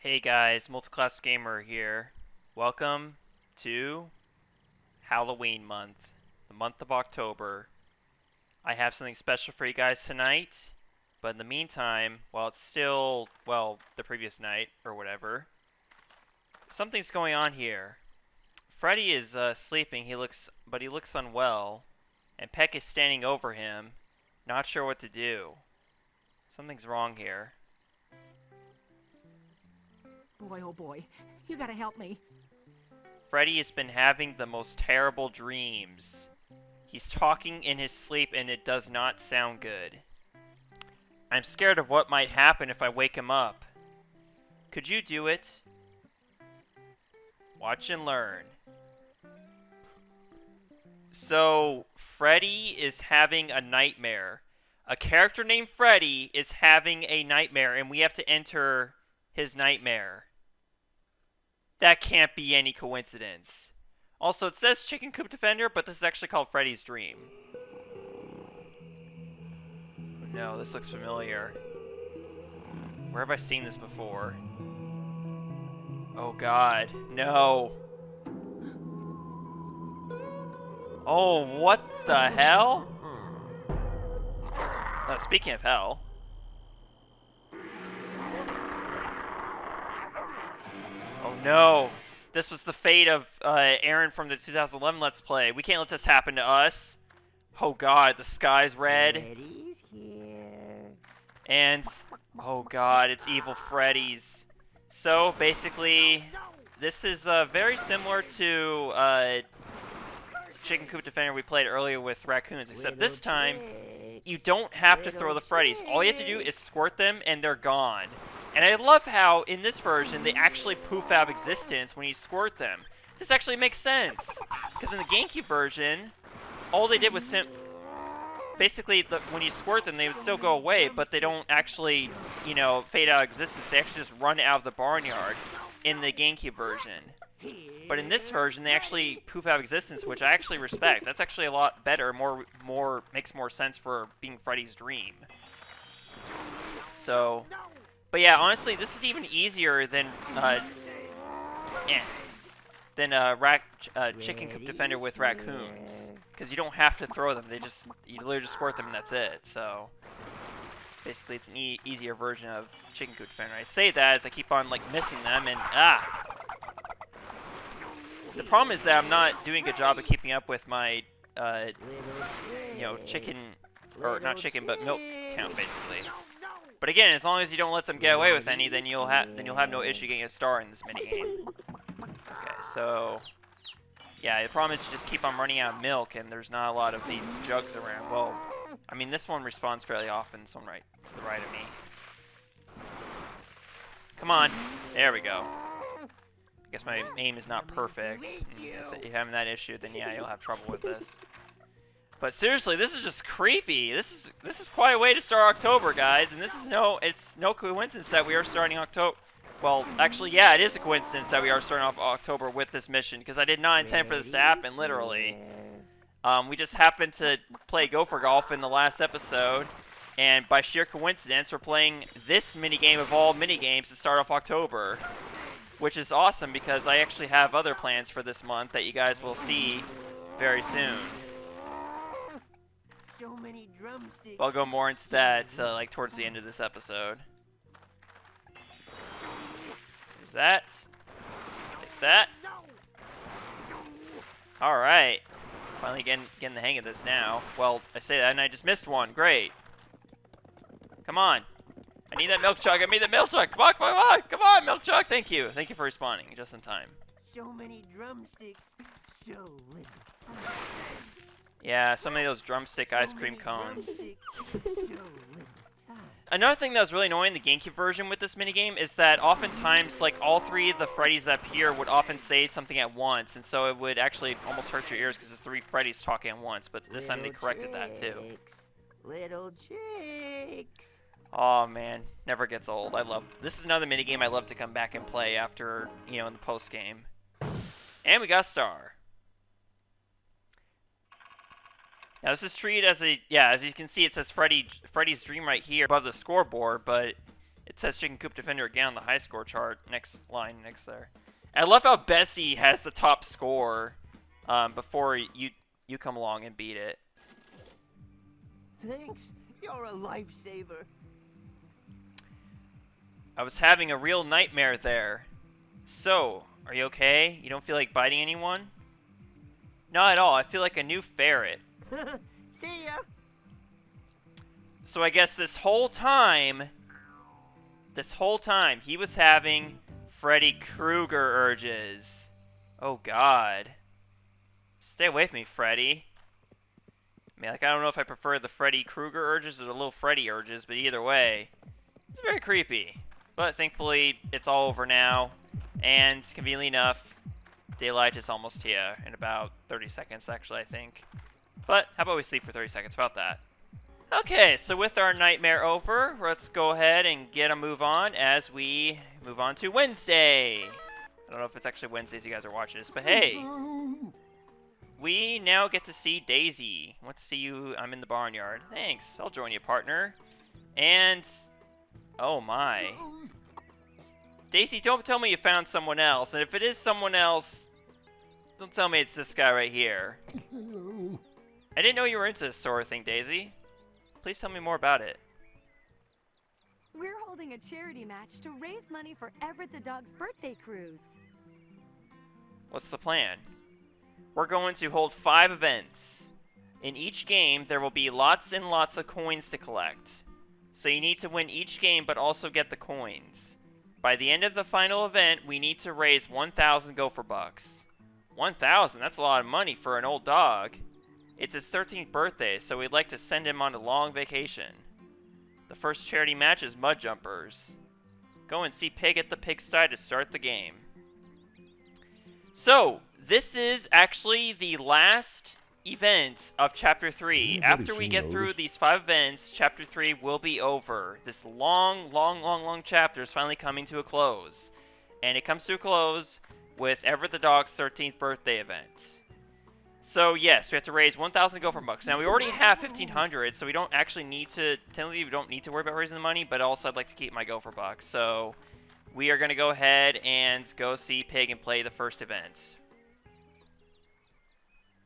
Hey guys, MultiClassicGamer here. Welcome to Halloween month, the month of October. I have something special for you guys tonight, but in the meantime, while it's still, well, the previous night, or whatever, something's going on here. Freddy is sleeping, but he looks unwell, and Peck is standing over him, not sure what to do. Something's wrong here. Boy, oh boy, you gotta help me. Freddy has been having the most terrible dreams. He's talking in his sleep and it does not sound good. I'm scared of what might happen if I wake him up. Could you do it? Watch and learn. So, Freddy is having a nightmare. A character named Freddy is having a nightmare and we have to enter his nightmare. That can't be any coincidence. Also, it says Chicken Coop Defender, but this is actually called Freddy's Dream. No, this looks familiar. Where have I seen this before? Oh god, no. Oh, what the hell? Speaking of hell. Oh no! This was the fate of Aaron from the 2011 Let's Play. We can't let this happen to us. Oh god, the sky's red. Freddy's here. And, oh god, it's evil Freddy's. So, basically, this is very similar to Chicken Coop Defender we played earlier with raccoons, except this time, you don't have to throw the Freddy's. All you have to do is squirt them and they're gone. And I love how, in this version, they actually poof out of existence when you squirt them. This actually makes sense. Because in the GameCube version, all they did was basically, when you squirt them, they would still go away, but they don't actually, you know, fade out of existence. They actually just run out of the barnyard in the GameCube version. But in this version, they actually poof out of existence, which I actually respect. That's actually a lot better, makes more sense for being Freddy's dream. So... But yeah, honestly, this is even easier than Chicken Coop Defender with raccoons, because you don't have to throw them. You literally just squirt them and that's it. So basically, it's an easier version of Chicken Coop Defender. I say that as I keep on like missing them and The problem is that I'm not doing a good job of keeping up with my chicken, or not chicken, but milk count basically. But again, as long as you don't let them get away with any, then you'll have no issue getting a star in this minigame. Okay, so yeah, the problem is you just keep on running out of milk, and there's not a lot of these jugs around. Well, I mean, this one respawns fairly often. This one right to the right of me. Come on, there we go. I guess my aim is not perfect. If you're having that issue, then yeah, you'll have trouble with this. But seriously, this is just creepy. This is quite a way to start October, guys, and it's no coincidence that we are starting October. Well, actually, yeah, it is a coincidence that we are starting off October with this mission, because I did not intend for this to happen, literally. We just happened to play Gopher Golf in the last episode, and by sheer coincidence, we're playing this minigame of all minigames to start off October, which is awesome, because I actually have other plans for this month that you guys will see very soon. So many drumsticks. I'll go more into that like towards the end of this episode. There's that. Take that. All right. Finally getting the hang of this now. Well, I say that and I just missed one. Great. Come on. I need that milk jug. I need that milk jug. Come on, come on, come on, milk jug. Thank you. Thank you for respawning just in time. So many drumsticks. So little time. Yeah, some of those drumstick ice cream cones. Another thing that was really annoying in the GameCube version with this minigame is that oftentimes, like, all three of the Freddys up here would often say something at once, and so it would actually almost hurt your ears because there's three Freddys talking at once, but this time they corrected that too. Little chicks. Oh man, never gets old. This is another minigame I love to come back and play after, in the post-game. And we got a star. Now this is treated as as you can see, it says Freddy's Dream right here above the scoreboard, but It says Chicken Coop Defender again on the high score chart. Next line, next there. I love how Bessie has the top score before you come along and beat it. Thanks. You're a lifesaver. I was having a real nightmare there. So, are you okay? You don't feel like biting anyone? Not at all. I feel like a new ferret. See ya. So I guess this whole time, he was having Freddy Krueger urges. Oh God. Stay away from me, Freddy. I mean, like, I don't know if I prefer the Freddy Krueger urges or the little Freddy urges, but either way, it's very creepy. But thankfully, it's all over now, and conveniently enough, daylight is almost here in about 30 seconds, actually, I think. But how about we sleep for 30 seconds? About that. Okay, so with our nightmare over, let's go ahead and get a move on as we move on to Wednesday. I don't know if it's actually Wednesday as you guys are watching this, but hey. We now get to see Daisy. Let's see you. I'm in the barnyard. Thanks. I'll join you, partner. And oh my. Daisy, don't tell me you found someone else. And if it is someone else, don't tell me it's this guy right here. I didn't know you were into this sort of thing, Daisy. Please tell me more about it. We're holding a charity match to raise money for Everett the dog's birthday cruise. What's the plan? We're going to hold 5 events. In each game, there will be lots and lots of coins to collect. So you need to win each game, but also get the coins. By the end of the final event, we need to raise 1,000 Gopher Bucks. 1,000? That's a lot of money for an old dog. It's his 13th birthday, so we'd like to send him on a long vacation. The first charity match is Mud Jumpers. Go and see Pig at the Pigsty to start the game. So, this is actually the last event of Chapter 3. After we get through these 5 events, Chapter 3 will be over. This long chapter is finally coming to a close. And it comes to a close with Everett the Dog's 13th birthday event. So, yes, we have to raise 1,000 Gopher Bucks. Now, we already have 1,500, so we don't actually need to... Technically, we don't need to worry about raising the money, but also I'd like to keep my Gopher Bucks. So, we are going to go ahead and go see Pig and play the first event.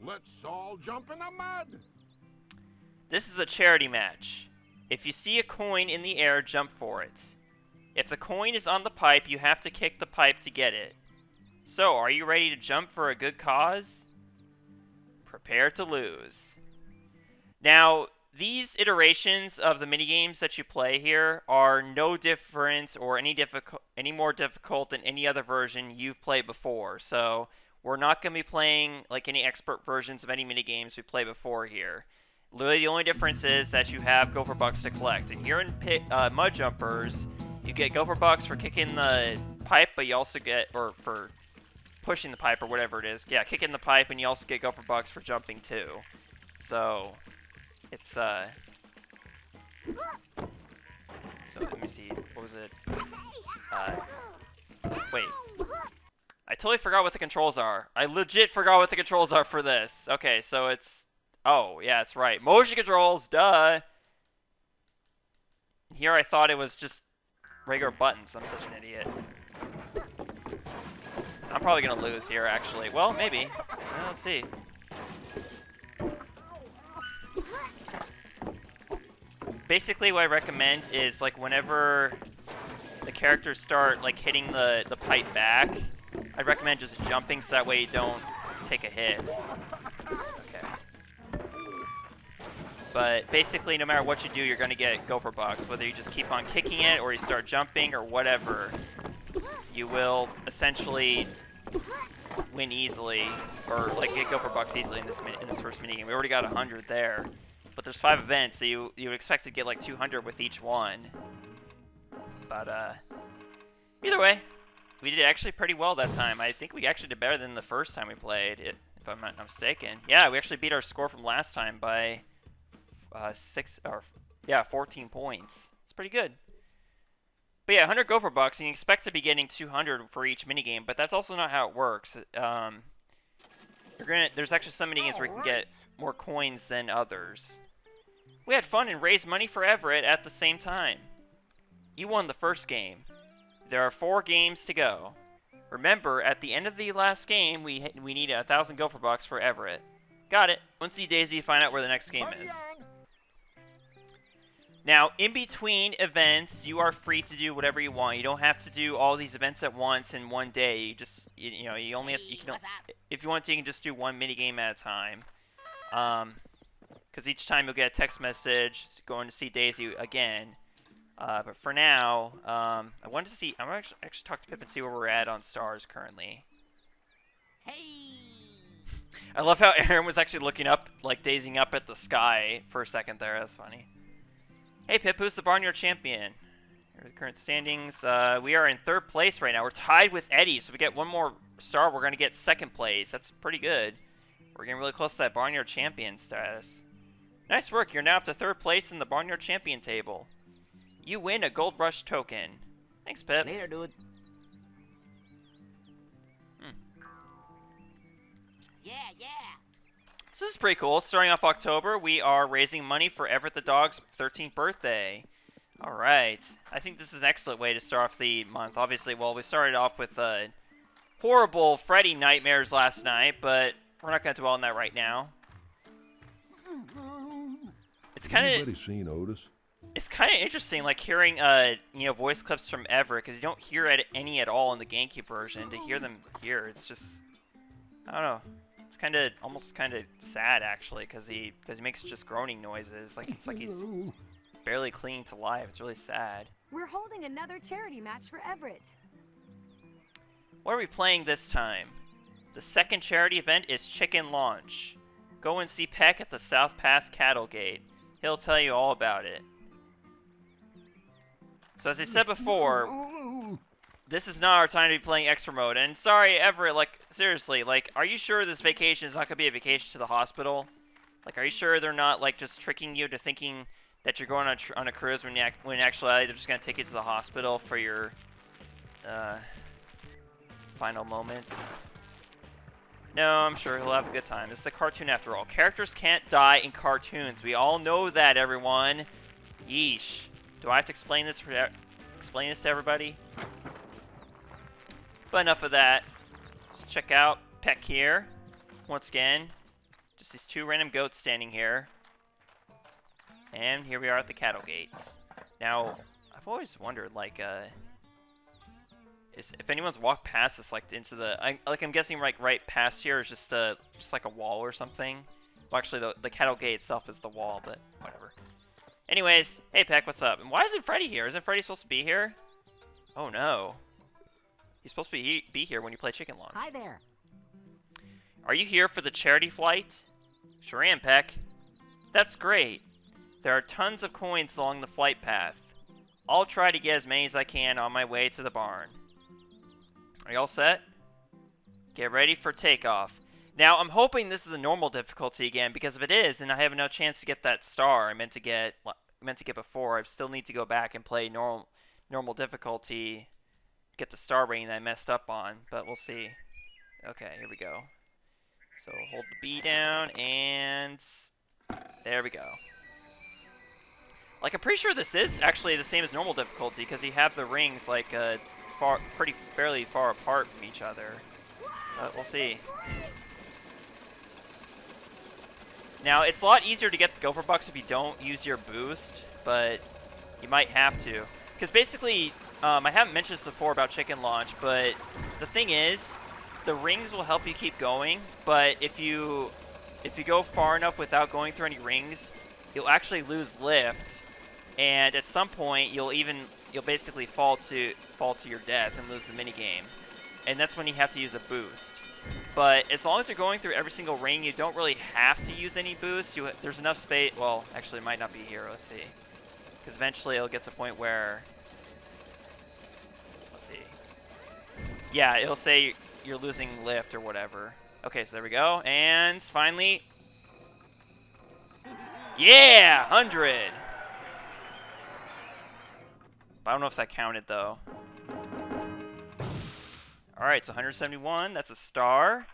Let's all jump in the mud! This is a charity match. If you see a coin in the air, jump for it. If the coin is on the pipe, you have to kick the pipe to get it. So, are you ready to jump for a good cause? Prepare to lose. Now, these iterations of the minigames that you play here are no different or any more difficult than any other version you've played before. So, we're not going to be playing like any expert versions of any minigames we played before here. Literally, the only difference is that you have Gopher Bucks to collect. And here in Mud Jumpers, you get Gopher Bucks for kicking the pipe, but you also get, or for pushing the pipe or whatever it is. Yeah, kicking the pipe, and you also get Gopher Bucks for jumping too. So, it's, so let me see, what was it? Wait. I totally forgot what the controls are. I legit forgot what the controls are for this. Okay, so it's, oh, yeah, that's right. Motion controls, duh! Here I thought it was just regular buttons. I'm such an idiot. I'm probably gonna lose here, actually. Well, maybe. Let's see. Basically, what I recommend is, like, whenever the characters start, like, hitting the pipe back, I'd recommend just jumping so that way you don't take a hit. Okay. But basically, no matter what you do, you're gonna get Gopher Bucks. Whether you just keep on kicking it, or you start jumping, or whatever, you will essentially win easily, or like get Gopher Bucks easily in this first minigame. We already got 100 there, but there's 5 events, so you would expect to get like 200 with each one. But either way, we did actually pretty well that time. I think we actually did better than the first time we played, if I'm not mistaken. Yeah, we actually beat our score from last time by 14 points. It's pretty good. But yeah, 100 Gopher Bucks, and you expect to be getting 200 for each minigame, but that's also not how it works. There's actually some minigames where you can get more coins than others. We had fun and raised money for Everett at the same time. You won the first game. There are 4 games to go. Remember, at the end of the last game, we need 1,000 Gopher Bucks for Everett. Got it. Once see Daisy, find out where the next game is. Now, in between events, you are free to do whatever you want. You don't have to do all these events at once in one day. You just, you know, you only have, you can, if you want to, you can just do one mini game at a time. Because each time you'll get a text message going to see Daisy again. But for now, I wanted to see. I'm actually talk to Pip and see where we're at on stars currently. Hey! I love how Aaron was actually looking up, like dazing up at the sky for a second there. That's funny. Hey Pip, who's the Barnyard champion? Here are the current standings. We are in 3rd place right now. We're tied with Eddie, so if we get one more star, we're going to get 2nd place. That's pretty good. We're getting really close to that Barnyard champion status. Nice work. You're now up to 3rd place in the Barnyard champion table. You win a Gold Rush token. Thanks, Pip. Later, dude. Yeah, yeah. So this is pretty cool. Starting off October, we are raising money for Everett the dog's 13th birthday. Alright. I think this is an excellent way to start off the month. Obviously, well, we started off with horrible Freddy nightmares last night, but we're not going to dwell on that right now. It's kind of... Anybody seen Otis? It's kind of interesting, like, hearing, you know, voice clips from Everett, because you don't hear any at all in the GameCube version. To hear them here, it's just... I don't know. It's kind of, almost kind of sad, actually, because he makes just groaning noises. Like, it's like he's barely clinging to life. It's really sad. We're holding another charity match for Everett. What are we playing this time? The 2nd charity event is Chicken Launch. Go and see Peck at the South Path Cattle Gate. He'll tell you all about it. So as I said before, this is not our time to be playing extra mode. And sorry, Everett, like, seriously, like, are you sure this vacation is not going to be a vacation to the hospital? Like, are you sure they're not, like, just tricking you to thinking that you're going on a cruise when actually they're just going to take you to the hospital for your final moments? No, I'm sure he'll have a good time. It's a cartoon after all. Characters can't die in cartoons. We all know that, everyone. Yeesh. Do I have to explain this to everybody? But enough of that. Let's check out Peck here. Once again, just these 2 random goats standing here. And here we are at the cattle gate. Now, I've always wondered, like, if anyone's walked past this, like, into the... I'm guessing, like, right past here is just like a wall or something. Well, actually, the cattle gate itself is the wall, but whatever. Anyways, hey, Peck, what's up? And why isn't Freddy here? Isn't Freddy supposed to be here? Oh, no. He's supposed to be here when you play Chicken Launch. Hi there. Are you here for the charity flight? Sure am, Peck. That's great. There are tons of coins along the flight path. I'll try to get as many as I can on my way to the barn. Are you all set? Get ready for takeoff. Now, I'm hoping this is a normal difficulty again, because if it is, then I have no chance to get that star I meant to get before. I still need to go back and play normal difficulty, get the star rating that I messed up on, but we'll see. Okay, here we go. So hold the B down, and there we go. Like, I'm pretty sure this is actually the same as normal difficulty, because you have the rings, like, fairly far apart from each other. But we'll see. Now, it's a lot easier to get the Gopher Bucks if you don't use your boost, but you might have to. Because basically, I haven't mentioned this before about Chicken Launch, but the thing is, the rings will help you keep going, but if you go far enough without going through any rings, you'll actually lose lift, and at some point, you'll basically fall to your death and lose the minigame. And that's when you have to use a boost. But as long as you're going through every single ring, you don't really have to use any boosts. There's enough space. Well, actually, it might not be here. Let's see. Because eventually, it'll get to a point where... Let's see. Yeah, it'll say you're losing lift or whatever. Okay, so there we go. And finally... Yeah! 100! I don't know if that counted, though. Alright, so 171, that's a star.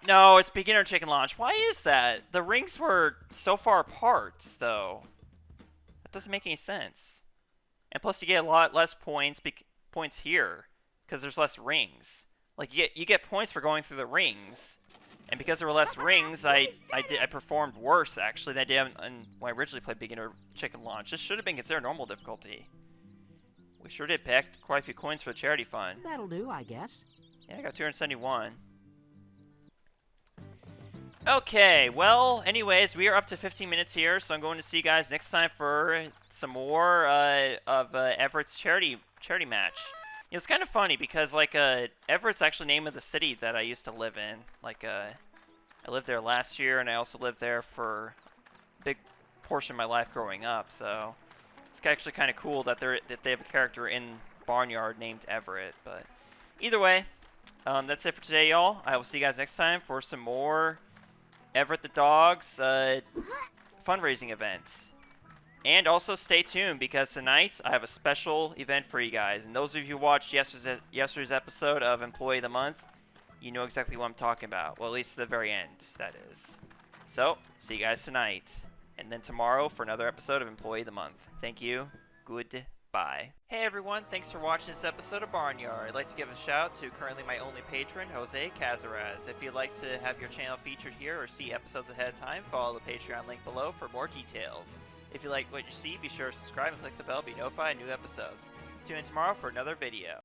No, it's beginner Chicken Launch. Why is that? The rings were so far apart, though. That doesn't make any sense. And plus you get a lot less points here because there's less rings. Like you get points for going through the rings. And because there were less rings, I performed worse actually than I did when I originally played beginner chicken launch. This should have been considered normal difficulty. We sure did pick quite a few coins for the charity fund. That'll do, I guess. Yeah, I got 271. Okay, well, anyways, we are up to 15 minutes here, so I'm going to see you guys next time for some more of Everett's charity match. You know, it's kind of funny because like Everett's actually the name of the city that I used to live in. Like I lived there last year, and I also lived there for a big portion of my life growing up. So it's actually kind of cool that they have a character in Barnyard named Everett. But either way, that's it for today, y'all. I will see you guys next time for some more Everett the Dog's fundraising event. And also stay tuned because tonight I have a special event for you guys. And those of you who watched yesterday's episode of Employee of the Month, you know exactly what I'm talking about. Well, at least the very end, that is. So, see you guys tonight. And then tomorrow for another episode of Employee of the Month. Thank you. Goodbye. Hey everyone, thanks for watching this episode of Barnyard. I'd like to give a shout out to currently my only patron, Jose Cazares. If you'd like to have your channel featured here or see episodes ahead of time, follow the Patreon link below for more details. If you like what you see, be sure to subscribe and click the bell to be notified of new episodes. Tune in tomorrow for another video.